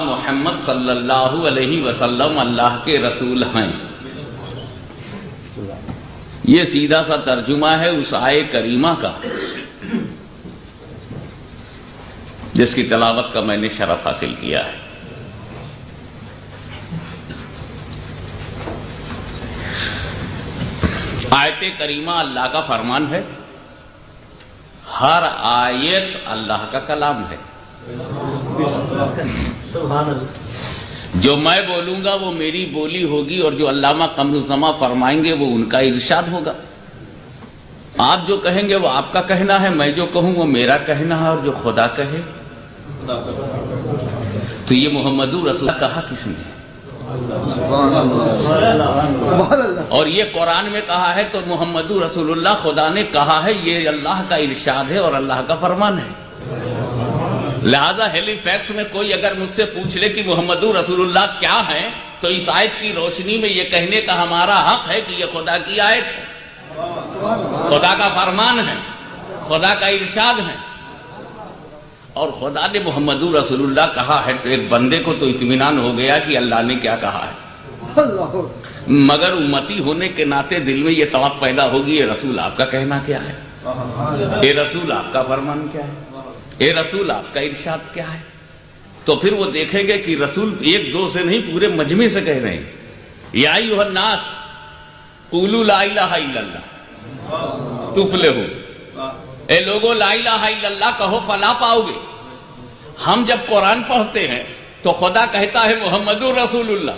محمد صلی اللہ علیہ وسلم اللہ کے رسول ہیں. یہ سیدھا سا ترجمہ ہے اس آیے کریمہ کا جس کی تلاوت کا میں نے شرف حاصل کیا ہے. آیت کریمہ اللہ کا فرمان ہے. ہر آیت اللہ کا کلام ہے. جو میں بولوں گا وہ میری بولی ہوگی اور جو علامہ قمر الزماں فرمائیں گے وہ ان کا ارشاد ہوگا. آپ جو کہیں گے وہ آپ کا کہنا ہے, میں جو کہوں وہ میرا کہنا ہے, اور جو خدا کہے. تو یہ محمد رسول کہا کس نے؟ اور یہ قرآن میں کہا ہے تو محمد رسول اللہ خدا نے کہا ہے. یہ اللہ کا ارشاد ہے اور اللہ کا فرمان ہے. لہذا ہیلی فیکس میں کوئی اگر مجھ سے پوچھ لے کہ محمد رسول اللہ کیا ہے, تو اس آیت کی روشنی میں یہ کہنے کا ہمارا حق ہے کہ یہ خدا کی آیت ہے, خدا کا فرمان ہے, خدا کا ارشاد ہے. اور خدا نے محمد رسول اللہ کہا ہے تو ایک بندے کو تو اطمینان ہو گیا کہ اللہ نے کیا کہا ہے. مگر امتی ہونے کے ناطے دل میں یہ توقع پیدا ہوگی, یہ رسول آپ کا کہنا کیا ہے, یہ رسول آپ کا فرمان کیا ہے, اے رسول آپ کا ارشاد کیا ہے. تو پھر وہ دیکھیں گے کہ رسول ایک دو سے نہیں پورے مجمع سے کہہ رہے ہیں. یا ایھا الناس قولوا لا الہ الا اللہ تفلحوا. اے لوگوں لا الہ الا اللہ کہو فلاح پاؤ گے. ہم جب قرآن پڑھتے ہیں تو خدا کہتا ہے محمد رسول اللہ,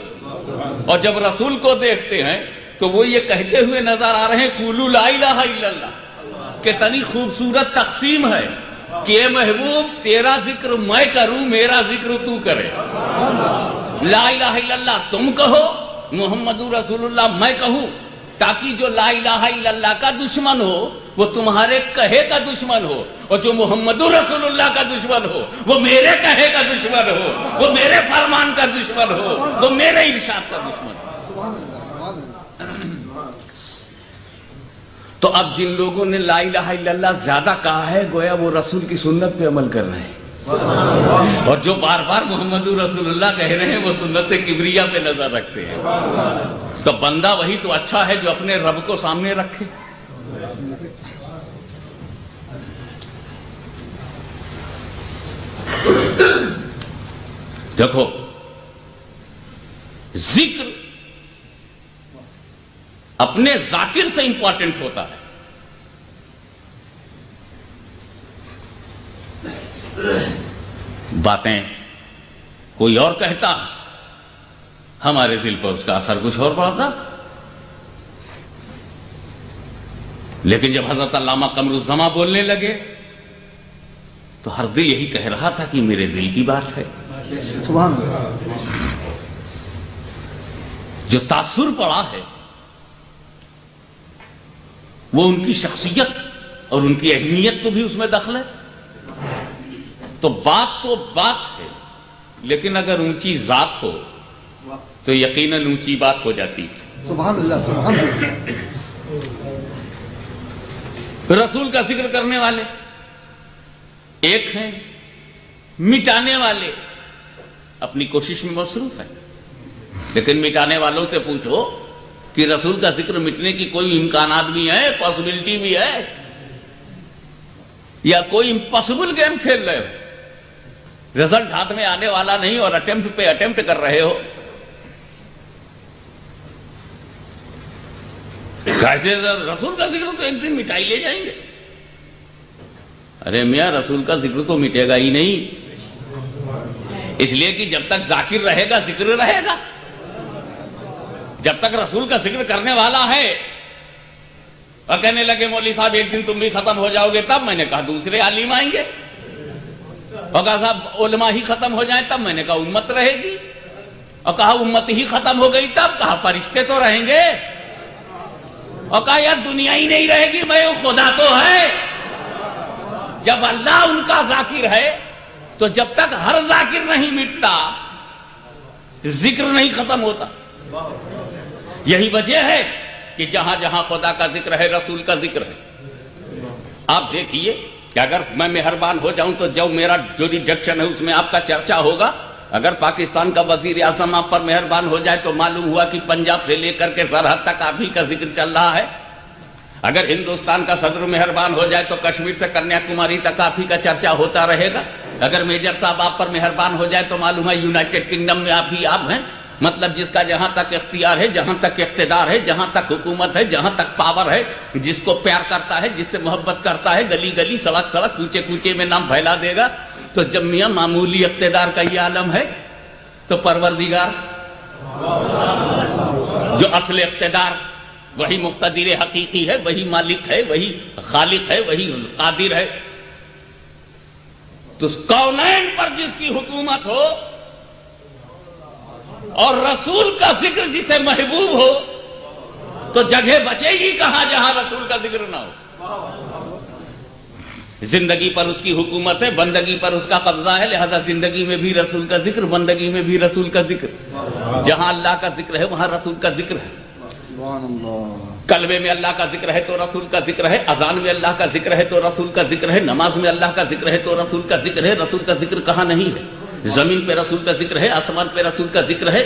اور جب رسول کو دیکھتے ہیں تو وہ یہ کہتے ہوئے نظر آ رہے ہیں قولوا لا الہ الا اللہ. کتنی خوبصورت تقسیم ہے کہ اے محبوب تیرا ذکر میں کروں, میرا ذکر تو کرے. لا الہ الا اللہ تم کہو, محمد رسول اللہ میں کہوں, تاکہ جو لا الہ الا اللہ کا دشمن ہو وہ تمہارے کہے کا دشمن ہو, اور جو محمد رسول اللہ کا دشمن ہو وہ میرے کہے کا دشمن ہو, وہ میرے فرمان کا دشمن ہو, وہ میرے ارشاد کا دشمن ہو. تو اب جن لوگوں نے لا الہ الا اللہ زیادہ کہا ہے گویا وہ رسول کی سنت پہ عمل کر رہے ہیں, اور جو بار بار محمد رسول اللہ کہہ رہے ہیں وہ سنت کبریہ پہ نظر رکھتے ہیں. تو بندہ وہی تو اچھا ہے جو اپنے رب کو سامنے رکھے. دیکھو ذکر اپنے ذاکر سے امپورٹنٹ ہوتا ہے. باتیں کوئی اور کہتا, ہمارے دل پر اس کا اثر کچھ اور پڑتا. لیکن جب حضرت علامہ قمر الزماں بولنے لگے تو ہر دل یہی کہہ رہا تھا کہ میرے دل کی بات ہے. سبحان اللہ. جو تاثر پڑا ہے وہ ان کی شخصیت اور ان کی اہمیت کو بھی اس میں دخل ہے. تو بات ہے, لیکن اگر اونچی ذات ہو تو یقیناً اونچی بات ہو جاتی. سبحان اللہ سبحان اللہ. رسول کا ذکر کرنے والے ایک ہیں, مٹانے والے اپنی کوشش میں مصروف ہیں. لیکن مٹانے والوں سے پوچھو کہ رسول کا ذکر مٹنے کی کوئی امکانات بھی ہے, پاسبلٹی بھی ہے, یا کوئی امپاسبل گیم کھیل رہے ہو, رزلٹ ہاتھ میں آنے والا نہیں اور اٹیمپٹ پہ اٹیمپٹ کر رہے ہو. کیسے رسول کا ذکر تو ایک دن مٹائی لے جائیں گے. ارے میاں رسول کا ذکر تو مٹے گا ہی نہیں, اس لیے کہ جب تک ذاکر رہے گا ذکر رہے گا. جب تک رسول کا ذکر کرنے والا ہے, اور کہنے لگے مولوی صاحب ایک دن تم بھی ختم ہو جاؤ گے, تب میں نے کہا دوسرے عالم آئیں گے. اور کہا صاحب علماء ہی ختم ہو جائیں, تب میں نے کہا امت رہے گی. اور کہا امت ہی ختم ہو گئی, تب کہا فرشتے تو رہیں گے. اور کہا یار دنیا ہی نہیں رہے گی, میں خدا تو ہے. جب اللہ ان کا ذاکر ہے تو جب تک ہر ذاکر نہیں مٹتا ذکر نہیں ختم ہوتا. یہی وجہ ہے کہ جہاں جہاں خدا کا ذکر ہے رسول کا ذکر ہے. آپ دیکھیے کہ اگر میں مہربان ہو جاؤں تو جو میرا جو ڈکشن ہے اس میں آپ کا چرچا ہوگا اگر پاکستان کا وزیر اعظم آپ پر مہربان ہو جائے تو معلوم ہوا کہ پنجاب سے لے کر کے سرحد تک آپ ہی کا ذکر چل رہا ہے. اگر ہندوستان کا صدر مہربان ہو جائے تو کشمیر سے کنیا کماری تک آپ ہی کا چرچا ہوتا رہے گا. اگر میجر صاحب آپ پر مہربان ہو جائے تو معلوم ہے یونائٹڈ کنگڈم میں آپ ہی آپ ہیں. مطلب جس کا جہاں تک اختیار ہے, جہاں تک اقتدار ہے, جہاں تک حکومت ہے, جہاں تک پاور ہے, جس کو پیار کرتا ہے, جس سے محبت کرتا ہے, گلی گلی سڑک سڑک کوچے کوچے میں نام پھیلا دے گا. تو جب میاں معمولی اقتدار کا یہ عالم ہے تو پروردگار جو اصل اقتدار, وہی مقتدر حقیقی ہے, وہی مالک ہے, وہی خالق ہے, وہی قادر ہے. تو کونین پر جس کی حکومت ہو اور رسول کا ذکر جسے محبوب ہو تو جگہ بچے گی کہاں جہاں رسول کا ذکر نہ ہو. زندگی پر اس کی حکومت ہے, بندگی پر اس کا قبضہ ہے, لہذا زندگی میں بھی رسول کا ذکر, بندگی میں بھی رسول کا ذکر. جہاں اللہ کا ذکر ہے وہاں رسول کا ذکر ہے. کلمے میں اللہ کا ذکر ہے تو رسول کا ذکر ہے, اذان میں اللہ کا ذکر ہے تو رسول کا ذکر ہے, نماز میں اللہ کا ذکر ہے تو رسول کا ذکر ہے. رسول کا ذکر کہاں نہیں ہے؟ زمین پہ رسول کا ذکر ہے, آسمان پہ رسول کا ذکر ہے,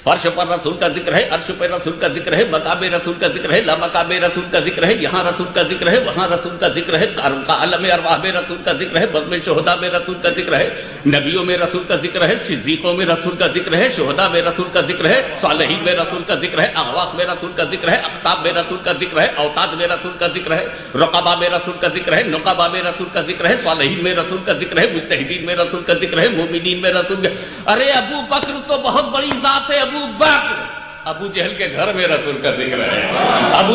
فرش پر رسول کا ذکر ہے, عرش پہ رسول کا ذکر ہے, مقام رسول کا ذکر ہے, لامقام رسول کا ذکر ہے, یہاں رسول کا ذکر ہے, وہاں رسول کا ذکر ہے, عالم ارواح میں رسول کا ذکر ہے, بزم شہداء میں رسول کا ذکر ہے, نبیوں میں رسول کا ذکر ہے, صدیقوں میں رسول کا ذکر ہے, شہداء میں رسول کا ذکر ہے, صالحین میں رسول کا ذکر ہے, اغواث میں رسول کا ذکر ہے, اقطاب میں رسول کا ذکر ہے, اوتاد میں رسول کا ذکر ہے, رقبہ میں رسول کا ذکر ہے, نقبہ میں رسول کا ذکر ہے, صالحین میں رسول کا ذکر ہے, مجتہدین میں رسول کا ذکر ہے, مومنین میں رسول کا. ارے ابو بکر تو بہت بڑی ذات ہے, ابو بکر. ابو جہل کے گھر میں رسول کا ذکر ہے, ابو